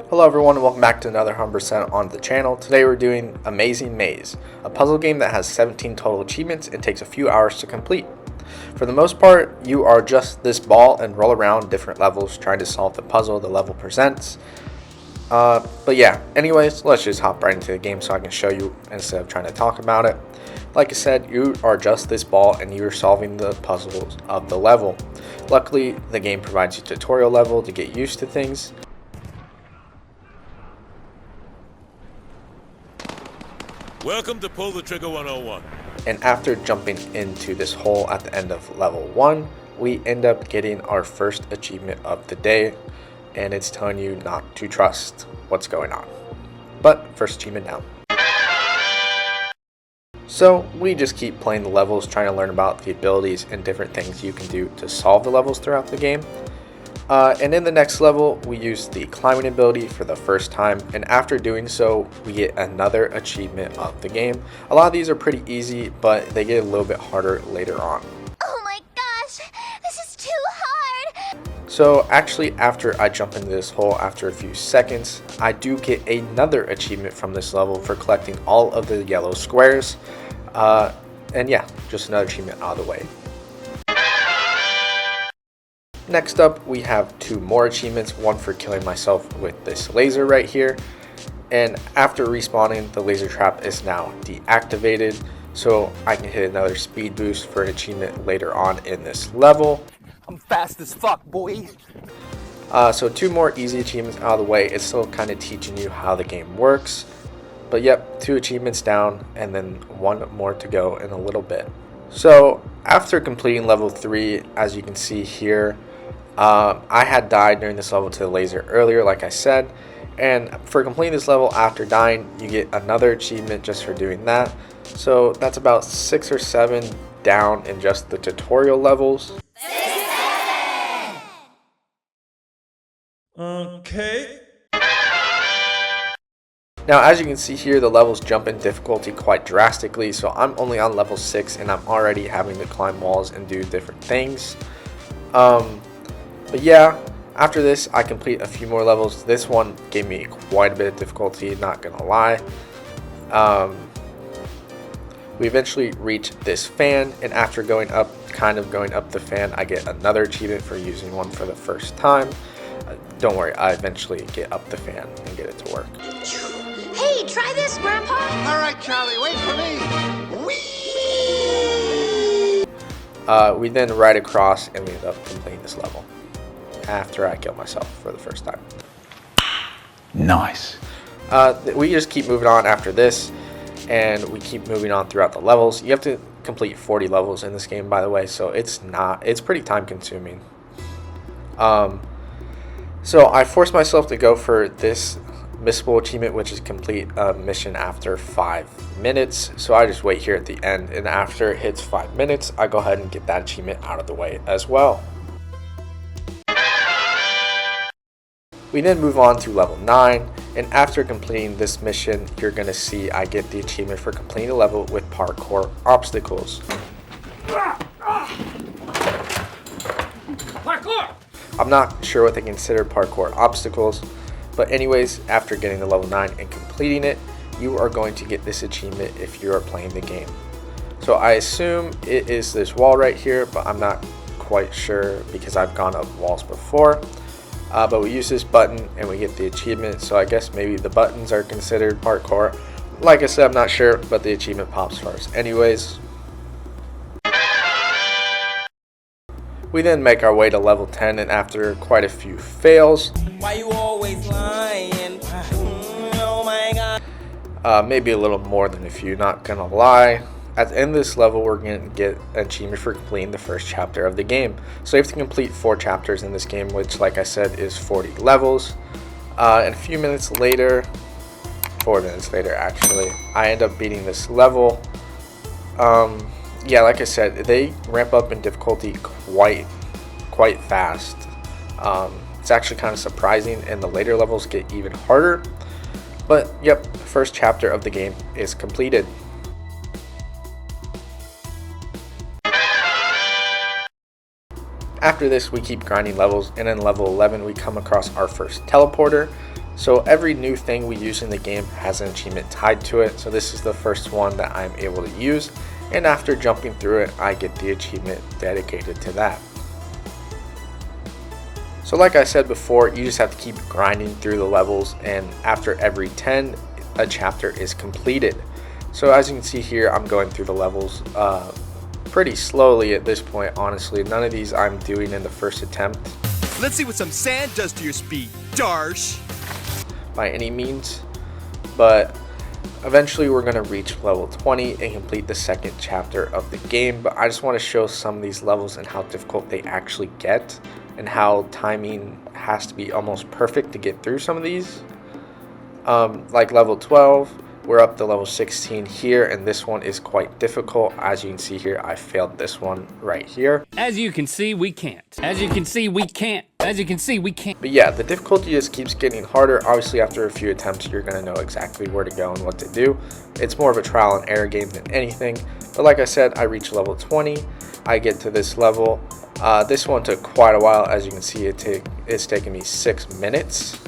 Hello everyone and welcome back to another 100% on the channel. Today we're doing Amazing Maze, a puzzle game that has 17 total achievements and takes a few hours to complete. For the most part, you are just this ball and roll around different levels trying to solve the puzzle the level presents. But yeah, anyways, let's just hop right into the game so I can show you instead of trying to talk about it. Like I said, you are just this ball and you're solving the puzzles of the level. Luckily, the game provides you a tutorial level to get used to things. Welcome to Pull the Trigger 101. And after jumping into this hole at the end of level 1, we end up getting our first achievement of the day, and it's telling you not to trust what's going on. But first achievement down. So we just keep playing the levels, trying to learn about the abilities and different things you can do to solve the levels throughout the game. And in the next level, we use the climbing ability for the first time, and after doing so, we get another achievement of the game. A lot of these are pretty easy, but they get a little bit harder later on. Oh my gosh, this is too hard! So actually, after I jump into this hole after a few seconds, I do get another achievement from this level for collecting all of the yellow squares. And yeah, just another achievement out of the way. Next up, we have two more achievements, one for killing myself with this laser right here. And after respawning, the laser trap is now deactivated, so I can hit another speed boost for an achievement later on in this level. I'm fast as fuck, boy. So two more easy achievements out of the way. It's still kind of teaching you how the game works. But yep, two achievements down and then one more to go in a little bit. So after completing level 3, as you can see here, I had died during this level to the laser earlier, like I said, and for completing this level after dying, you get another achievement just for doing that. So that's about 6 or 7 down in just the tutorial levels. Okay. Now, as you can see here, the levels jump in difficulty quite drastically, so I'm only on level 6 and I'm already having to climb walls and do different things. But yeah, after this, I complete a few more levels. This one gave me quite a bit of difficulty, not gonna lie. We eventually reach this fan, and after going up the fan, I get another achievement for using one for the first time. Don't worry, I eventually get up the fan and get it to work. Hey, try this, Grandpa! Alright, Charlie, wait for me. Whee! We then ride across and we end up completing this level after I kill myself for the first time. Nice. We just keep moving on after this, and we keep moving on throughout the levels. You have to complete 40 levels in this game, by the way, so it's pretty time consuming. So I forced myself to go for this missable achievement, which is complete a mission after 5 minutes. So I just wait here at the end, and after it hits 5 minutes, I go ahead and get that achievement out of the way as well. We then move on to level 9, and after completing this mission, you're going to see I get the achievement for completing a level with parkour obstacles. Parkour! I'm not sure what they consider parkour obstacles, but anyways, after getting to level 9 and completing it, you are going to get this achievement if you are playing the game. So I assume it is this wall right here, but I'm not quite sure because I've gone up walls before. But we use this button and we get the achievement, so I guess maybe the buttons are considered parkour. Like I said, I'm not sure, but the achievement pops first. Anyways, we then make our way to level 10, and after quite a few fails, why you always lying? Oh my god. Maybe a little more than a few, not gonna lie. At the end of this level, we're going to get an achievement for completing the first chapter of the game. So you have to complete 4 chapters in this game, which, like I said, is 40 levels. And a few minutes later, 4 minutes later actually, I end up beating this level. Yeah, like I said, they ramp up in difficulty quite fast. It's actually kind of surprising, and the later levels get even harder. But yep, the first chapter of the game is completed. After this, we keep grinding levels, and in level 11 we come across our first teleporter, So every new thing we use in the game has an achievement tied to it. So this is the first one that I'm able to use, and after jumping through it, I get the achievement dedicated to that. So like I said before, you just have to keep grinding through the levels, and after every 10, a chapter is completed. So as you can see here, I'm going through the levels pretty slowly at this point, honestly. None of these I'm doing in the first attempt. Let's see what some sand does to your speed, Darsh. By any means, but eventually we're going to reach level 20 and complete the second chapter of the game. But I just want to show some of these levels and how difficult they actually get, and how timing has to be almost perfect to get through some of these. Like level 12, we're up to level 16 here, and this one is quite difficult. As you can see here, I failed this one right here. As you can see, we can't. As you can see, we can't. As you can see, we can't. But yeah, the difficulty just keeps getting harder. Obviously, after a few attempts, you're going to know exactly where to go and what to do. It's more of a trial and error game than anything. But like I said, I reached level 20. I get to this level. This one took quite a while. As you can see, it's taken me 6 minutes.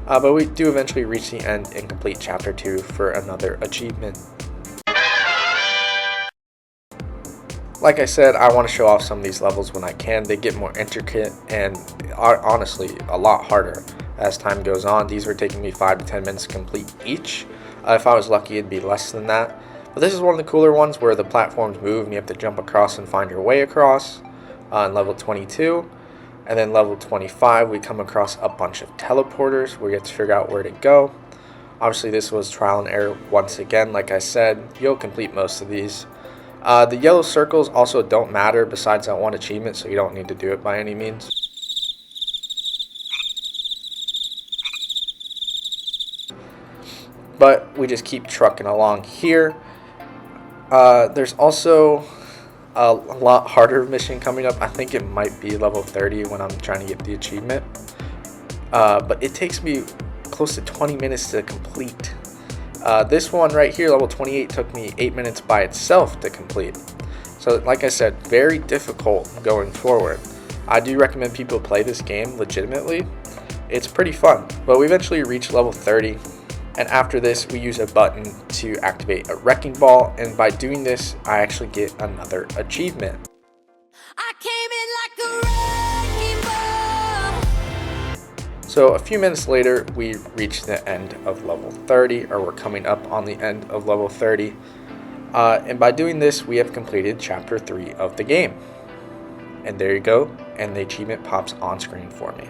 But we do eventually reach the end and complete chapter 2 for another achievement. Like I said, I want to show off some of these levels when I can. They get more intricate and are honestly a lot harder as time goes on. These were taking me 5 to 10 minutes to complete each. If I was lucky, it'd be less than that. But this is one of the cooler ones where the platforms move and you have to jump across and find your way across on level 22. And then level 25, we come across a bunch of teleporters where you have to figure out where to go. Obviously, this was trial and error once again. Like I said, you'll complete most of these. The yellow circles also don't matter besides that one achievement, so you don't need to do it by any means. But we just keep trucking along here. There's also a lot harder mission coming up. I think it might be level 30 when I'm trying to get the achievement. But it takes me close to 20 minutes to complete. This one right here, level 28, took me 8 minutes by itself to complete. So like I said, very difficult going forward. I do recommend people play this game legitimately. It's pretty fun. But we eventually reach level 30. And after this, we use a button to activate a wrecking ball. And by doing this, I actually get another achievement. I came in like a wrecking ball. So a few minutes later, we reach the end of level 30, or we're coming up on the end of level 30. And by doing this, we have completed chapter 3 of the game. And there you go. And the achievement pops on screen for me.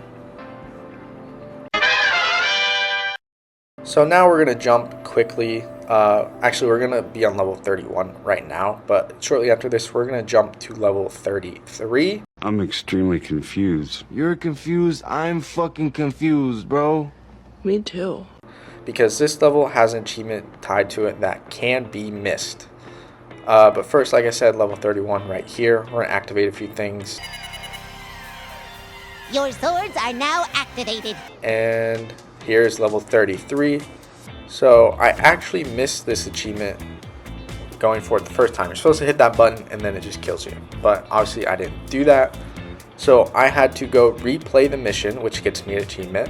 So now we're going to jump quickly. Actually, we're going to be on level 31 right now, but shortly after this, we're going to jump to level 33. I'm extremely confused. You're confused? I'm fucking confused, bro. Me too. Because this level has an achievement tied to it that can be missed. But first, like I said, level 31 right here, we're going to activate a few things. Your swords are now activated. And here's level 33. So I actually missed this achievement going for it the first time. You're supposed to hit that button and then it just kills you. But obviously I didn't do that. So I had to go replay the mission, which gets me an achievement.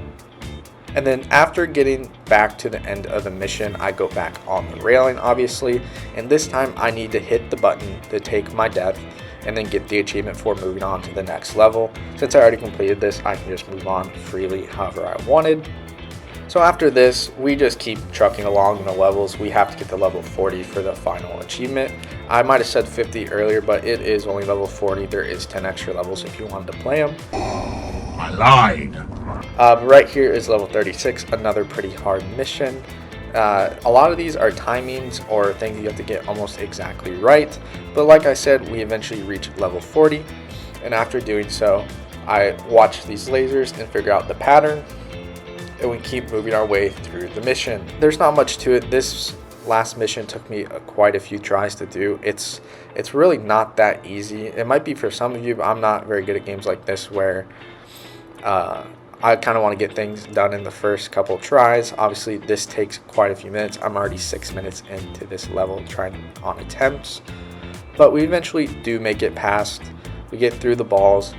And then after getting back to the end of the mission, I go back on the railing, obviously. And this time I need to hit the button to take my death and then get the achievement for moving on to the next level. Since I already completed this, I can just move on freely however I wanted. So after this, we just keep trucking along in the levels. We have to get to level 40 for the final achievement. I might have said 50 earlier, but it is only level 40. There is 10 extra levels if you wanted to play them. I lied. Right here is level 36, another pretty hard mission. A lot of these are timings or things you have to get almost exactly right. But like I said, we eventually reach level 40. And after doing so, I watch these lasers and figure out the pattern. And we keep moving our way through the mission. There's not much to it. This last mission took me quite a few tries to do. It's really not that easy. It might be for some of you, but I'm not very good at games like this where I kind of want to get things done in the first couple tries. Obviously, this takes quite a few minutes. I'm already 6 minutes into this level trying on attempts. But we eventually do make it past. We get through the balls.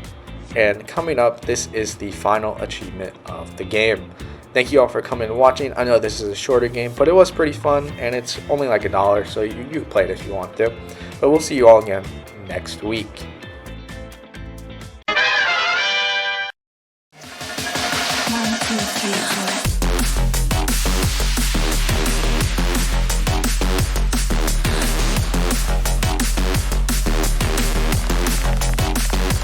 And coming up, this is the final achievement of the game. Thank you all for coming and watching. I know this is a shorter game, but it was pretty fun, and it's only like $1, so you can play it if you want to. But we'll see you all again next week.